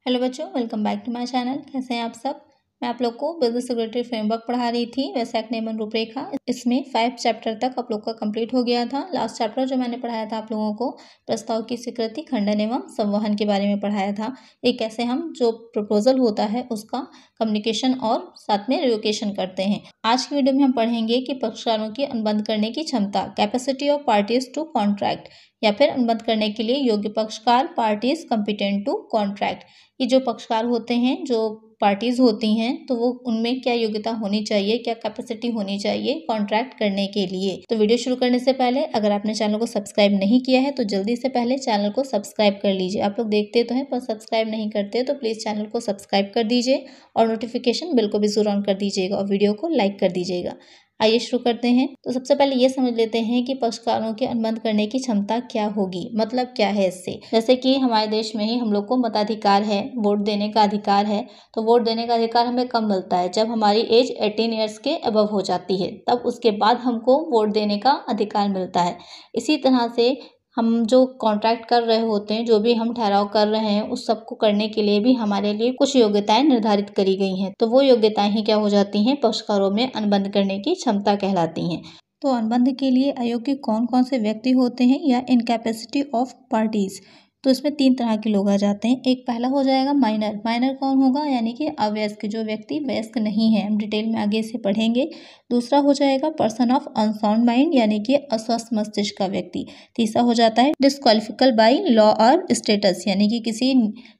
Hello बच्चों, welcome back to my channel. कैसे हैं आप सब। मैं आप लोग को बिजनेस सिक्योरिटी फ्रेमवर्क पढ़ा रही थी, वैशाख नियमन रूपरेखा। इसमें 5 चैप्टर तक आप लोग का कंप्लीट हो गया था। लास्ट चैप्टर जो मैंने पढ़ाया था आप लोगों को प्रस्ताव की स्वीकृति, खंडन एवं संवहन के बारे में पढ़ाया था। ये कैसे हम जो प्रपोजल होता है उसका कम्युनिकेशन और साथ में रिवोकेशन करते हैं। आज की वीडियो में हम पढ़ेंगे कि पक्षकारों की अनुबंध करने की क्षमता, capacity of parties to contract, या फिर अनुबंध करने के लिए योग्य पक्षकार, पार्टीज कम्पिटेंट टू कॉन्ट्रैक्ट। ये जो पक्षकार होते हैं, जो पार्टीज होती हैं, तो वो उनमें क्या योग्यता होनी चाहिए, क्या कैपेसिटी होनी चाहिए कॉन्ट्रैक्ट करने के लिए। तो वीडियो शुरू करने से पहले अगर आपने चैनल को सब्सक्राइब नहीं किया है तो जल्दी से पहले चैनल को सब्सक्राइब कर लीजिए। आप लोग देखते तो हैं पर सब्सक्राइब नहीं करते, तो प्लीज़ चैनल को सब्सक्राइब कर दीजिए और नोटिफिकेशन बिल को भी जरूर ऑन कर दीजिएगा और वीडियो को लाइक कर दीजिएगा। आइए शुरू करते हैं। तो सबसे पहले ये समझ लेते हैं कि पक्षकारों के अनुबंध करने की क्षमता क्या होगी, मतलब क्या है इससे। जैसे कि हमारे देश में ही हम लोग को मताधिकार है, वोट देने का अधिकार है। तो वोट देने का अधिकार हमें कब मिलता है, जब हमारी एज 18 ईयर्स के अबव हो जाती है, तब उसके बाद हमको वोट देने का अधिकार मिलता है। इसी तरह से हम जो कॉन्ट्रैक्ट कर रहे होते हैं, जो भी हम ठहराव कर रहे हैं, उस सबको करने के लिए भी हमारे लिए कुछ योग्यताएं निर्धारित करी गई हैं। तो वो योग्यताएं ही क्या हो जाती हैं, पक्षकारों में अनुबंध करने की क्षमता कहलाती हैं। तो अनुबंध के लिए अयोग्य कौन कौन से व्यक्ति होते हैं, या इनकैपेसिटी ऑफ पार्टीज। तो इसमें 3 तरह के लोग आ जाते हैं। एक पहला हो जाएगा माइनर। माइनर कौन होगा, यानी कि अवयस्क, जो व्यक्ति वयस्क नहीं है। हम डिटेल में आगे से पढ़ेंगे। दूसरा हो जाएगा पर्सन ऑफ अनसाउंड माइंड, यानी कि अस्वस्थ मस्तिष्क का व्यक्ति। तीसरा हो जाता है डिस्क्वालिफिकल बाय लॉ और स्टेटस, यानी कि किसी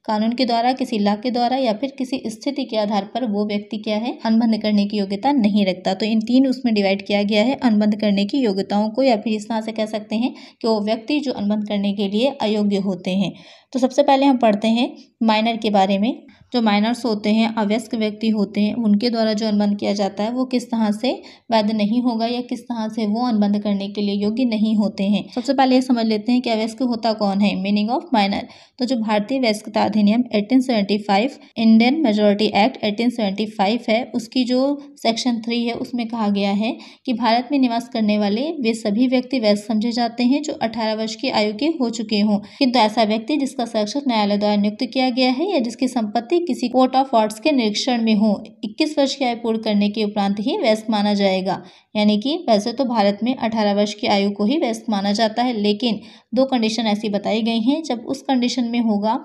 कानून के द्वारा, किसी लॉ के द्वारा या फिर किसी स्थिति के आधार पर वो व्यक्ति क्या है, अनुबंध करने की योग्यता नहीं रखता। तो इन 3 उसमें डिवाइड किया गया है अनुबंध करने की योग्यताओं को, या फिर इस तरह से कह सकते हैं कि वो व्यक्ति जो अनुबंध करने के लिए अयोग्य होते हैं। तो सबसे पहले हम पढ़ते हैं माइनर के बारे में। जो माइनर्स होते हैं, अवयस्क व्यक्ति होते हैं, उनके द्वारा जो अनुबंध किया जाता है वो किस तरह से वैध नहीं होगा, या किस तरह से वो अनुबंध करने के लिए योग्य नहीं होते हैं। सबसे पहले ये समझ लेते हैं कि अवयस्क होता कौन है। Meaning of minor. तो जो भारतीय वयस्कता अधिनियम 1875, इंडियन मेजोरिटी एक्ट 1875 है, उसकी जो सेक्शन 3 है उसमें कहा गया है कि भारत में निवास करने वाले वे सभी व्यक्ति वयस्क समझे जाते हैं जो 18 वर्ष की आयु के हो चुके हों, किंतु ऐसा व्यक्ति जिसका संरक्षक न्यायालय द्वारा नियुक्त किया गया है या जिसकी संपत्ति किसी कोर्ट ऑफ आर्ट्स के निरीक्षण में हो, 21 वर्ष की आयु पूर्ण करने के उपरांत ही वयस्क माना जाएगा। यानी कि वैसे तो भारत में 18 वर्ष की आयु को ही वयस्क माना जाता है, लेकिन 2 कंडीशन ऐसी बताई गई हैं। जब उस कंडीशन में होगा,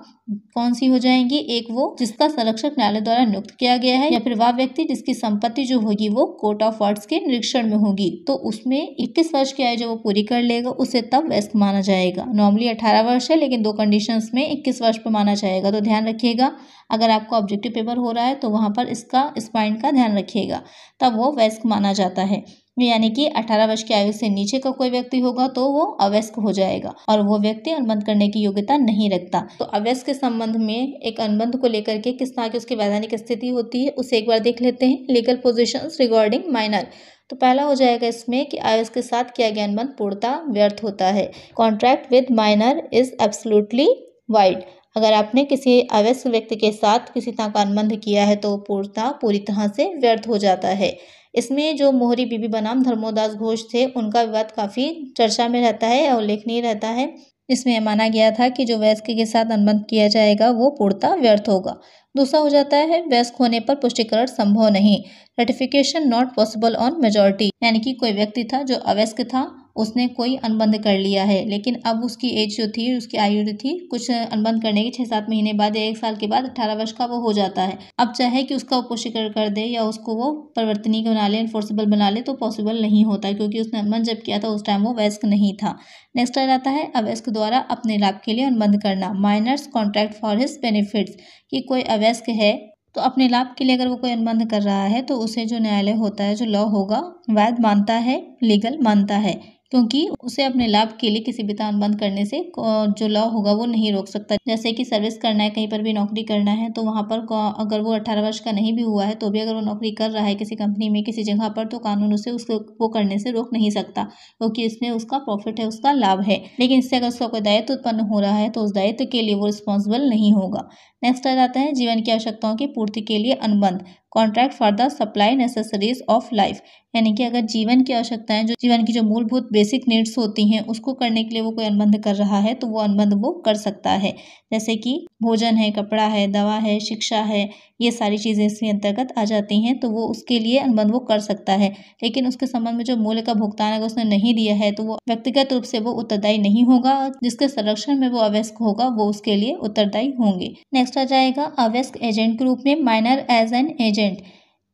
कौन सी हो जाएंगी, एक वो जिसका संरक्षक न्यायालय द्वारा नियुक्त किया गया है, या फिर वह व्यक्ति जिसकी संपत्ति जो होगी वो कोर्ट ऑफ आर्ट्स के निरीक्षण में होगी। तो उसमें 21 वर्ष की आयु जब वो पूरी कर लेगा उसे तब वयस्क माना जाएगा। नॉर्मली 18 वर्ष है, लेकिन 2 कंडीशंस में 21 वर्ष पर माना जाएगा। तो ध्यान रखिएगा, अगर आपको ऑब्जेक्टिव पेपर हो रहा है तो वहाँ पर इस पॉइंट का ध्यान रखिएगा, तब वो वयस्क माना जाता है। यानी कि 18 वर्ष की आयु से नीचे का कोई व्यक्ति होगा तो वो अवयस्क हो जाएगा और वो व्यक्ति अनुबंध करने की योग्यता नहीं रखता। तो अवयस्क के संबंध में एक अनुबंध को लेकर के किस तरह की उसकी वैधानिक स्थिति होती है उसे एक बार देख लेते हैं। Legal positions regarding minor. तो पहला हो जाएगा इसमें कि अवयस्क के साथ किया गया अनुबंध पूर्णतः व्यर्थ होता है। Contract with minor is absolutely wide. अगर आपने किसी अवयस्क व्यक्ति के साथ किसी तरह का अनुबंध किया है तो पूरी तरह से व्यर्थ हो जाता है। इसमें जो मोहरी बीबी बनाम धर्मोदास घोष थे, उनका विवाद काफ़ी चर्चा में रहता है और उल्लेखनीय रहता है। इसमें माना गया था कि जो वयस्क के साथ अनुबंध किया जाएगा वो पूर्णतः व्यर्थ होगा। दूसरा हो जाता है वयस्क होने पर पुष्टिकरण संभव नहीं। Ratification not possible on majority. यानी कि कोई व्यक्ति था जो अवयस्क था, उसने कोई अनुबंध कर लिया है, लेकिन अब उसकी एज जो थी, उसकी आयु थी, कुछ अनुबंध करने के 6-7 महीने बाद या 1 साल के बाद 18 वर्ष का वो हो जाता है। अब चाहे कि उसका पुष्टिकरण कर दे या उसको वो परिवर्तनीय बना ले, इन्फोर्सेबल बना ले, तो पॉसिबल नहीं होता, क्योंकि उसने अनुबंध जब किया था उस टाइम वो वयस्क नहीं था। नेक्स्ट आ जाता है अवयस्क द्वारा अपने लाभ के लिए अनुबंध करना। Minors contract for his benefits. कि कोई अवयस्क है तो अपने लाभ के लिए अगर वो कोई अनुबंध कर रहा है तो उसे जो न्यायालय होता है, जो लॉ होगा, वैध मानता है, लीगल मानता है, क्योंकि उसे अपने लाभ के लिए किसी भी तरह अनुबंध करने से जो लॉ होगा वो नहीं रोक सकता। जैसे कि सर्विस करना है, कहीं पर भी नौकरी करना है, तो वहाँ पर अगर वो 18 वर्ष का नहीं भी हुआ है तो भी अगर वो नौकरी कर रहा है किसी कंपनी में, किसी जगह पर, तो कानून उसे उसको वो करने से रोक नहीं सकता, क्योंकि इसमें उसका प्रॉफिट है, उसका लाभ है। लेकिन इससे अगर उसका कोई दायित्व उत्पन्न हो रहा है तो उस दायित्व के लिए वो रिस्पॉन्सिबल नहीं होगा। नेक्स्ट आ जाता है जीवन की आवश्यकताओं की पूर्ति के लिए अनुबंध। Contract for the supply necessaries of life. यानी कि अगर जीवन की आवश्यकताएं, जो जीवन की जो मूलभूत बेसिक नीड्स होती हैं, उसको करने के लिए वो कोई अनुबंध कर रहा है तो वो अनुबंध वो कर सकता है। जैसे कि भोजन है, कपड़ा है, दवा है, शिक्षा है, ये सारी चीज़ें इसके अंतर्गत आ जाती हैं। तो वो उसके लिए अनुबंध वो कर सकता है, लेकिन उसके संबंध में जो मूल्य का भुगतान अगर उसने नहीं दिया है तो वो व्यक्तिगत रूप से वो उत्तरदायी नहीं होगा। जिसके संरक्षण में वो अवयस्क होगा वो उसके लिए उत्तरदायी होंगे। नेक्स्ट आ जाएगा अवयस्क एजेंट के रूप में माइनर एज एन एजेंट।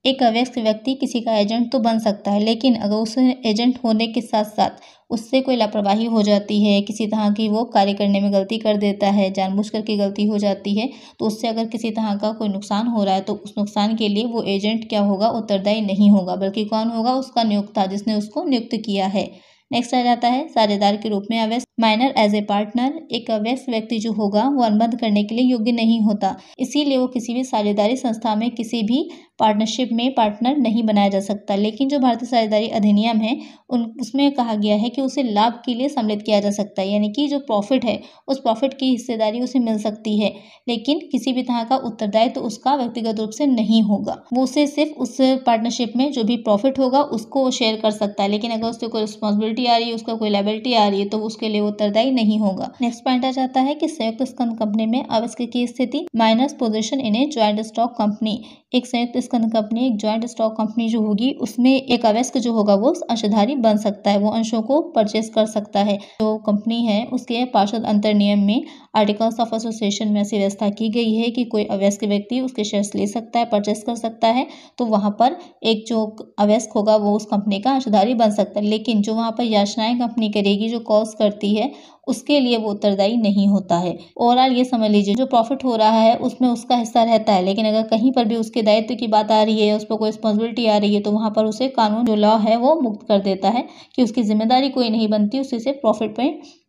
एक अवयस्क व्यक्ति किसी का एजेंट तो बन सकता है, लेकिन अगर उस एजेंट होने के साथ साथ उससे कोई लापरवाही हो जाती है, किसी तरह की वो कार्य करने में गलती कर देता है, जानबूझकर की गलती हो जाती है, तो उससे अगर किसी तरह का कोई नुकसान हो रहा है तो उस नुकसान के लिए वो एजेंट क्या होगा, उत्तरदायी नहीं होगा, बल्कि कौन होगा, उसका नियोक्ता जिसने उसको नियुक्त किया है। नेक्स्ट आ जाता है साझेदार के रूप में अवयस्क माइनर एज ए पार्टनर। एक अवयस्क व्यक्ति जो होगा वो अनुबंध करने के लिए योग्य नहीं होता, इसीलिए वो किसी भी साझेदारी संस्था में किसी भी पार्टनरशिप में पार्टनर नहीं बनाया जा सकता। लेकिन जो भारतीय साझेदारी अधिनियम है उसमें कहा गया है कि उसे लाभ के लिए सम्मिलित किया जा सकता है, यानी कि जो प्रॉफिट है उस प्रॉफिट की हिस्सेदारी उसे मिल सकती है, लेकिन किसी भी तरह का उत्तरदायित्व तो उसका व्यक्तिगत रूप से नहीं होगा। वो उसे सिर्फ उस पार्टनरशिप में जो भी प्रॉफिट होगा उसको शेयर कर सकता है, लेकिन अगर उससे कोई रिस्पॉन्सिबिलिटी आ रही है, उसका कोई लायबिलिटी आ रही है तो उसके लिए उत्तरदायी नहीं होगा। नेक्स्ट पॉइंट आ जाता है कि संयुक्त स्कंध कंपनी में अवयस्क की स्थिति minus position in A joint stock company. एक संयुक्त स्कंध कंपनी, एक ज्वाइंट स्टॉक कंपनी जो होगी उसमें एक अवयस्क जो होगा वो अंशधारी बन सकता है, वो अंशों को परचेस कर सकता है। जो कंपनी है उसके पार्षद अंतर नियम में आर्टिकल्स ऑफ एसोसिएशन में ऐसी व्यवस्था की गई है कि कोई अवयस्क व्यक्ति उसके शेयर्स ले सकता है, परचेस कर सकता है, तो वहां पर एक जो अवयस्क होगा वो उस कंपनी का अंशधारी बन सकता है। लेकिन जो वहां पर याचनाएं कंपनी करेगी, जो कॉज करती है, उसके लिए वो उत्तरदायी नहीं होता है। ओवरऑल ये समझ लीजिए जो प्रॉफिट हो रहा है उसमें उसका हिस्सा रहता है, लेकिन अगर कहीं पर भी उसके दायित्व की बात आ रही है, उस पर कोई रिस्पॉन्सिबिलिटी आ रही है, तो वहां पर उसे कानून जो लॉ है वो मुक्त कर देता है कि उसकी जिम्मेदारी कोई नहीं बनती, उसे सिर्फ प्रॉफिट पे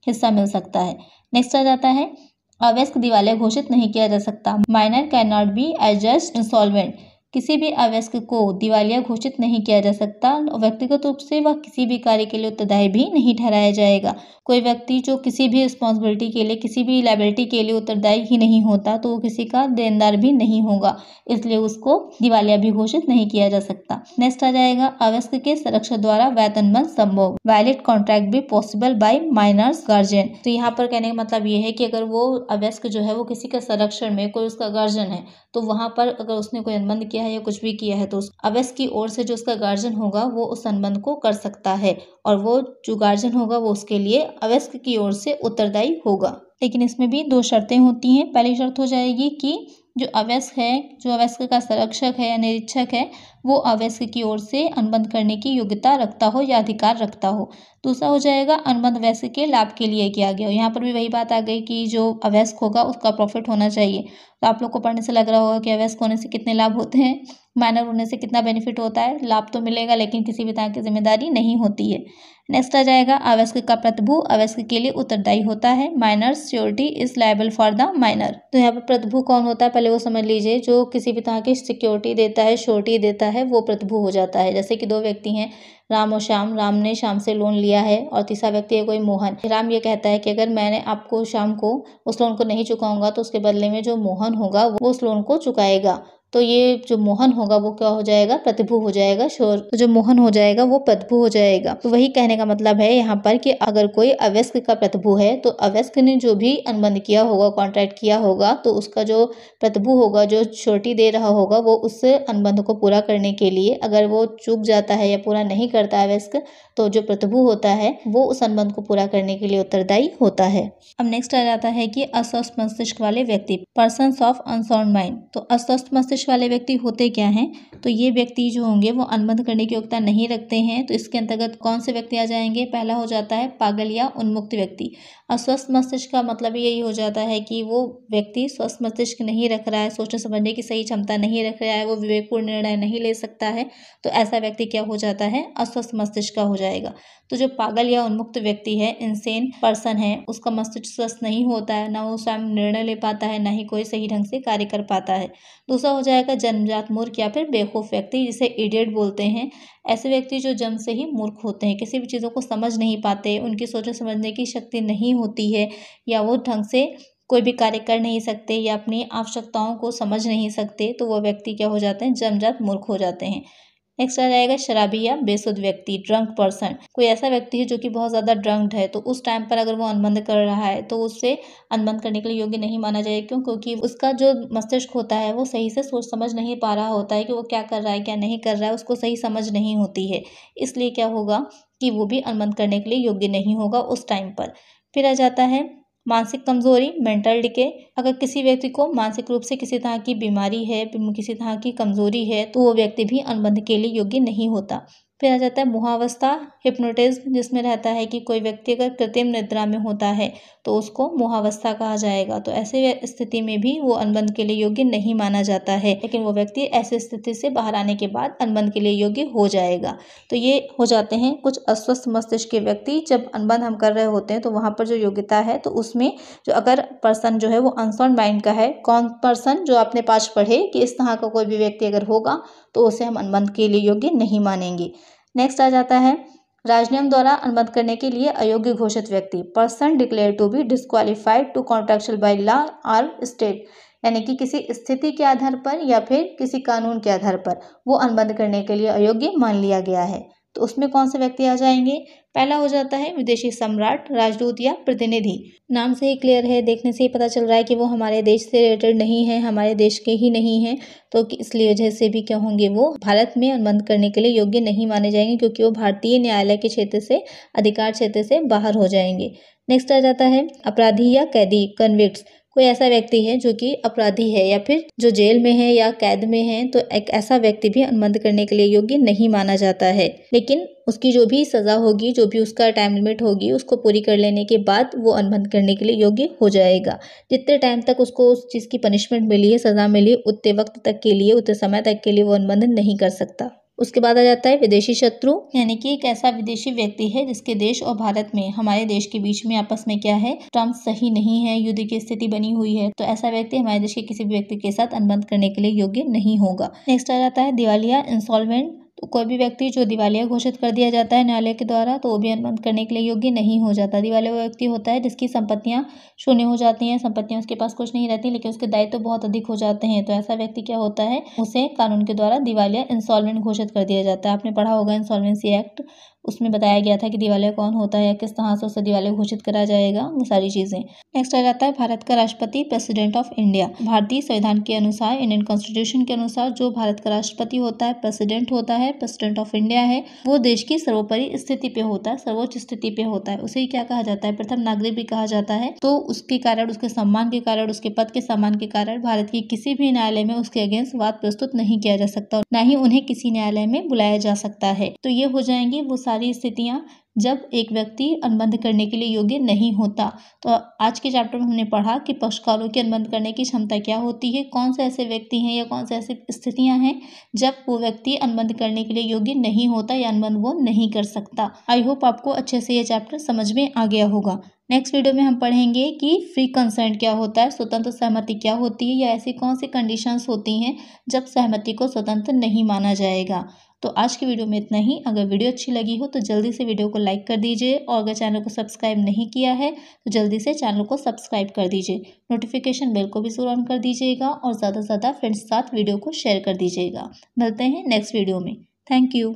हिस्सा मिल सकता है। नेक्स्ट आ जाता है अवयस्क दिवालिया घोषित नहीं किया जा सकता। Minor can not be adjust insolvent. किसी भी अवयस्क को दिवालिया घोषित नहीं किया जा सकता, व्यक्तिगत रूप से वह किसी भी कार्य के लिए उत्तरदायी भी नहीं ठहराया जाएगा। कोई व्यक्ति जो किसी भी रिस्पॉन्सिबिलिटी के लिए, किसी भी लायबिलिटी के लिए उत्तरदायी ही नहीं होता तो वो किसी का देनदार भी नहीं होगा, इसलिए उसको दिवालिया भी घोषित नहीं किया जा सकता। नेक्स्ट आ जाएगा अवयस्क के संरक्षक द्वारा वेतन बंद संभव। वैलिड कॉन्ट्रैक्ट भी पॉसिबल बाय माइनर्स गार्जियन। तो यहाँ पर कहने का मतलब ये है कि अगर वो अवयस्क जो है वो किसी का संरक्षण में, कोई उसका गार्जियन है, तो वहां पर अगर उसने कोई अनुबंध किया है या कुछ भी किया है तो उस अवयस्क की ओर से जो उसका गार्जियन होगा वो उस अनुबंध को कर सकता है, और वो जो गार्जियन होगा वो उसके लिए अवयस्क की ओर से उत्तरदायी होगा। लेकिन इसमें भी दो शर्तें होती हैं। पहली शर्त हो जाएगी कि जो अवयस्क है, जो अवयस्क का संरक्षक है या निरीक्षक है, वो अवयस्क की ओर से अनुबंध करने की योग्यता रखता हो या अधिकार रखता हो। दूसरा हो जाएगा अनुबंध अवयस्क के लाभ के लिए किया गया हो। यहाँ पर भी वही बात आ गई कि जो अवयस्क होगा उसका प्रॉफिट होना चाहिए। तो आप लोग को पढ़ने से लग रहा होगा कि अवयस्क होने से कितने लाभ होते हैं, माइनर होने से कितना बेनिफिट होता है। लाभ तो मिलेगा लेकिन किसी भी तरह की जिम्मेदारी नहीं होती है। नेक्स्ट आ जाएगा अवयस्क का प्रतिभू अवयस्क के लिए उत्तरदायी होता है। Minor surety is liable for the minor. तो यहाँ पर प्रतिभू कौन होता है पहले वो समझ लीजिए। जो किसी भी तरह की सिक्योरिटी देता है, श्योरिटी देता है, वो प्रतिभू हो जाता है। जैसे कि दो व्यक्ति हैं, राम और श्याम। राम ने श्याम से लोन लिया है और तीसरा व्यक्ति है कोई मोहन। राम ये कहता है कि अगर मैंने आपको शाम को उस लोन को नहीं चुकाऊंगा तो उसके बदले में जो मोहन होगा वो उस लोन को चुकाएगा। तो ये जो मोहन होगा वो क्या हो जाएगा, प्रतिभू हो जाएगा। तो जो मोहन हो जाएगा वो प्रतिभू हो जाएगा। तो वही कहने का मतलब है यहाँ पर कि अगर कोई अवयस्क का प्रतिभू है तो अवयस्क ने जो भी अनुबंध किया होगा, कॉन्ट्रैक्ट किया होगा, तो उसका जो प्रतिभू होगा, जो श्योरिटी दे रहा होगा, वो उस अनुबंध को पूरा करने के लिए अगर वो चूक जाता है या पूरा नहीं करता है अवयस्क, तो जो प्रतिभू होता है वो उस अनुबंध को पूरा करने के लिए उत्तरदायी होता है। अब नेक्स्ट आ जाता है कि अस्वस्थ मस्तिष्क वाले व्यक्ति, पर्सन्स ऑफ अनसाउंड माइंड। तो अस्वस्थ मस्तिष्क वाले व्यक्ति होते क्या हैं? तो ये व्यक्ति जो होंगे वो अनुबंध करने की योग्यता नहीं रखते हैं। तो इसके अंतर्गत कौन से व्यक्ति आ जाएंगे? पहला हो जाता है पागल या उन्मुक्त व्यक्ति। अस्वस्थ मस्तिष्क का मतलब यही हो जाता है कि वो व्यक्ति स्वस्थ मस्तिष्क नहीं रख रहा है, सोचने समझने की सही क्षमता नहीं रख रहा है, वो विवेकपूर्ण निर्णय नहीं ले सकता है। तो ऐसा व्यक्ति क्या हो जाता है? अस्वस्थ मस्तिष्क का हो जाएगा। तो जो पागल या उन्मुक्त व्यक्ति है, इनसेन पर्सन है, उसका मस्तिष्क स्वस्थ नहीं होता है, ना वो स्वयं निर्णय ले पाता है, ना ही कोई सही ढंग से कार्य कर पाता है। दूसरा हो जाएगा जन्मजात मूर्ख या फिर बेवकूफ व्यक्ति, जिसे इडियट बोलते हैं। ऐसे व्यक्ति जो जन्म से ही मूर्ख होते हैं, किसी भी चीज़ों को समझ नहीं पाते, उनकी सोचने समझने की शक्ति नहीं होती है, या वो ढंग से कोई भी कार्य कर नहीं सकते या अपनी आवश्यकताओं को समझ नहीं सकते, तो वो व्यक्ति क्या हो जाते हैं? जन्मजात मूर्ख हो जाते हैं। नेक्स्ट आ जाएगा शराबी या बेसुध व्यक्ति, ड्रंक पर्सन। कोई ऐसा व्यक्ति है जो कि बहुत ज़्यादा ड्रंक्ड है, तो उस टाइम पर अगर वो अनबन कर रहा है तो उसे अनबन करने के लिए योग्य नहीं माना जाएगा। क्यों? क्योंकि उसका जो मस्तिष्क होता है वो सही से सोच समझ नहीं पा रहा होता है कि वो क्या कर रहा है क्या नहीं कर रहा है, उसको सही समझ नहीं होती है। इसलिए क्या होगा कि वो भी अनबन करने के लिए योग्य नहीं होगा उस टाइम पर। फिर आ जाता है मानसिक कमजोरी, मेंटल डिके। अगर किसी व्यक्ति को मानसिक रूप से किसी तरह की बीमारी है, किसी तरह की कमजोरी है, तो वो व्यक्ति भी अनबन के लिए योग्य नहीं होता। फिर आ जाता है मोहावस्था, हिप्नोटिज्म, जिसमें रहता है कि कोई व्यक्ति अगर कृत्रिम निद्रा में होता है तो उसको मोहावस्था कहा जाएगा। तो ऐसे स्थिति में भी वो अनबन के लिए योग्य नहीं माना जाता है, लेकिन वो व्यक्ति ऐसी स्थिति से बाहर आने के बाद अनबन के लिए योग्य हो जाएगा। तो ये हो जाते हैं कुछ अस्वस्थ मस्तिष्क के व्यक्ति। जब अनबन हम कर रहे होते हैं तो वहाँ पर जो योग्यता है, तो उसमें जो अगर पर्सन जो है वो अनसाउंड माइंड का है, कौन पर्सन जो आपने पास पढ़े कि इस तरह का कोई भी व्यक्ति अगर होगा तो उसे हम अनबन के लिए योग्य नहीं मानेंगे। नेक्स्ट आ जाता है राजनियम द्वारा अनुबंध करने के लिए अयोग्य घोषित व्यक्ति, person declare to be disqualified to contractual by law और स्टेट, यानी कि किसी स्थिति के आधार पर या फिर किसी कानून के आधार पर वो अनुबंध करने के लिए अयोग्य मान लिया गया है। तो उसमें कौन से व्यक्ति आ जाएंगे? पहला हो जाता है विदेशी सम्राट, राजदूत या प्रतिनिधि। नाम से ही क्लियर है, देखने से ही पता चल रहा है कि वो हमारे देश से रिलेटेड नहीं है, हमारे देश के ही नहीं है, तो इसलिए वजह से भी क्या होंगे, वो भारत में अनुबंध करने के लिए योग्य नहीं माने जाएंगे, क्योंकि वो भारतीय न्यायालय के क्षेत्र से, अधिकार क्षेत्र से बाहर हो जाएंगे। नेक्स्ट आ जाता है अपराधी या कैदी, कन्विक्ट्स। कोई ऐसा व्यक्ति है जो कि अपराधी है या फिर जो जेल में है या कैद में है, तो एक ऐसा व्यक्ति भी अनुबंध करने के लिए योग्य नहीं माना जाता है। लेकिन उसकी जो भी सज़ा होगी, जो भी उसका टाइम लिमिट होगी, उसको पूरी कर लेने के बाद वो अनुबंध करने के लिए योग्य हो जाएगा। जितने टाइम तक उसको उस चीज़ की पनिशमेंट मिली है, सज़ा मिली है, उतने वक्त तक के लिए, उतने समय तक के लिए वो अनुबंध नहीं कर सकता। उसके बाद आ जाता है विदेशी शत्रु, यानी कि एक ऐसा विदेशी व्यक्ति है जिसके देश और भारत में, हमारे देश के बीच में आपस में क्या है, टर्म्स सही नहीं है, युद्ध की स्थिति बनी हुई है, तो ऐसा व्यक्ति हमारे देश के किसी भी व्यक्ति के साथ अनुबंध करने के लिए योग्य नहीं होगा। नेक्स्ट आ जाता है दिवालिया, इंसॉल्वेंट। तो कोई भी व्यक्ति जो दिवालिया घोषित कर दिया जाता है न्यायालय के द्वारा, तो वो भी अनुबंध करने के लिए योग्य नहीं हो जाता। दिवालिया वो व्यक्ति होता है जिसकी संपत्तियां शून्य हो जाती हैं, संपत्तियां उसके पास कुछ नहीं रहती, लेकिन उसके दायित्व तो बहुत अधिक हो जाते हैं। तो ऐसा व्यक्ति क्या होता है, उसे कानून के द्वारा दिवालिया, इंसॉल्वेंट घोषित कर दिया जाता है। आपने पढ़ा होगा इंसॉल्वेंसी एक्ट, उसमें बताया गया था कि दिवालिया कौन होता है, किस तरह से उसे दिवालिया घोषित करा जाएगा, वो सारी चीज़ें। नेक्स्ट आ जाता है भारत का राष्ट्रपति, प्रेसिडेंट ऑफ इंडिया। भारतीय संविधान के अनुसार, इंडियन कॉन्स्टिट्यूशन के अनुसार जो भारत का राष्ट्रपति होता है, प्रेसिडेंट होता है, प्रेसिडेंट ऑफ इंडिया है, वो देश की सर्वोपरि स्थिति पे होता है, सर्वोच्च स्थिति पे होता है। उसे ही क्या कहा जाता है, प्रथम नागरिक भी कहा जाता है। तो उसके कारण, उसके सम्मान के कारण, उसके पद के सम्मान के कारण भारत की किसी भी न्यायालय में उसके अगेंस्ट वाद प्रस्तुत नहीं किया जा सकता, ना ही उन्हें किसी न्यायालय में बुलाया जा सकता है। तो ये हो जाएंगी वो सारी स्थितियां जब एक व्यक्ति अनुबंध करने के लिए योग्य नहीं होता। तो आज के चैप्टर में हमने पढ़ा कि पक्षकारों की अनुबंध करने की क्षमता क्या होती है, कौन से ऐसे व्यक्ति हैं या कौन से ऐसी स्थितियां हैं जब वो व्यक्ति अनुबंध करने के लिए योग्य नहीं होता या अनुबंध वो नहीं कर सकता। आई होप आपको अच्छे से ये चैप्टर समझ में आ गया होगा। नेक्स्ट वीडियो में हम पढ़ेंगे कि फ्री कंसेंट क्या होता है, स्वतंत्र सहमति क्या होती है, या ऐसी कौन सी कंडीशंस होती हैं जब सहमति को स्वतंत्र नहीं माना जाएगा। तो आज की वीडियो में इतना ही। अगर वीडियो अच्छी लगी हो तो जल्दी से वीडियो को लाइक कर दीजिए, और अगर चैनल को सब्सक्राइब नहीं किया है तो जल्दी से चैनल को सब्सक्राइब कर दीजिए। नोटिफिकेशन बेल को भी जरूर ऑन कर दीजिएगा, और ज़्यादा से ज़्यादा फ्रेंड्स के साथ वीडियो को शेयर कर दीजिएगा। मिलते हैं नेक्स्ट वीडियो में। Thank you.